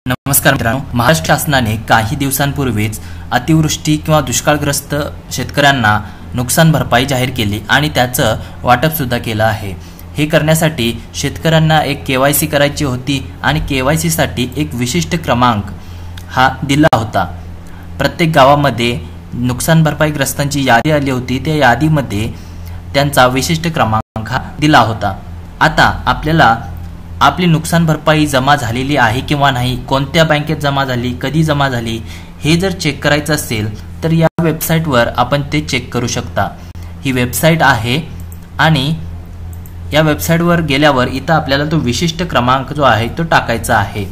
नमस्कार मित्रांनो, महाराष्ट्र शासनाने काही दिवसांपूर्वीच अतिवृष्टी किंवा दुष्काळग्रस्त शेतकऱ्यांना नुकसान भरपाई जाहीर केली आणि त्याचं वाटप सुद्धा केलं आहे। हे करण्यासाठी शेतकऱ्यांना एक केवायसी करायची होती आणि केवायसी साठी एक विशिष्ट क्रमांक हा दिला होता। प्रत्येक गावामध्ये नुकसान भरपाईग्रस्तांची यादी आली होती, त्या यादीमध्ये त्यांचा विशिष्ट क्रमांक हा दिला होता। आता आपल्याला आपली नुकसान भरपाई जमा झालेली आहे किंवा नाही, कोणत्या बँकेत जमा झाली, कधी जमा झाली, हे जर चेक करायचं असेल तर या वेबसाईटवर आपण ते चेक करू शकता। ही वेबसाईट आहे आणि या वेबसाईटवर गेल्यावर इथं आपल्याला तो विशिष्ट क्रमांक जो आहे तो टाकायचा आहे।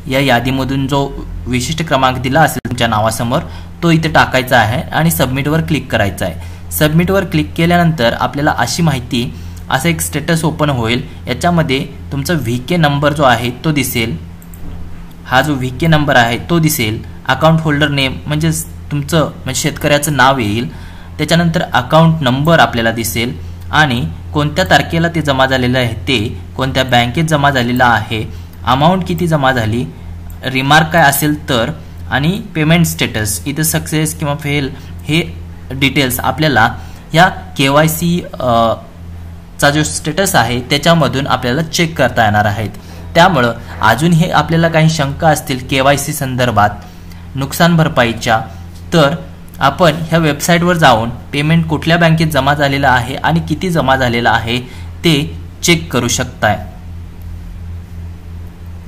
या यादीमधून जो विशिष्ट क्रमांक दिला असेल तुमच्या नावासमोर तो इथे टाकायचा आहे आणि सबमिटवर क्लिक करायचा आहे। सबमिटवर क्लिक केल्यानंतर आपल्याला अशी माहिती असा एक स्टेटस ओपन होईल। याच्यामध्ये तुमचा व्हीके नंबर जो आहे तो दिसेल। हा जो व्हीके नंबर आहे तो दिसेल। अकाउंट होल्डर नेम म्हणजे तुमचं म्हणजे शेतकऱ्याचं नाव येईल। त्याच्यानंतर अकाउंट नंबर आपल्याला दिसेल आणि कोणत्या तारखेला ते जमा झालेलं आहे, ते कोणत्या बँकेत जमा झालेला आहे, अमाउंट किती जमा झाली, रिमार्क काय असेल तर, आणि पेमेंट स्टेटस इथे सक्सेस किंवा फेल हे डिटेल्स आपल्याला या केवायसी चा जो स्टेटस आहे त्याच्यामधून आपल्याला चेक करता येणार आहेत। त्यामुळे अजून हे आपल्याला काही शंका असतील केवायसी संदर्भात नुकसान भरपाईच्या, तर आपण ह्या वेबसाईटवर जाऊन पेमेंट कुठल्या बँकेत जमा झालेला आहे आणि किती जमा झालेला आहे ते चेक करू शकताय।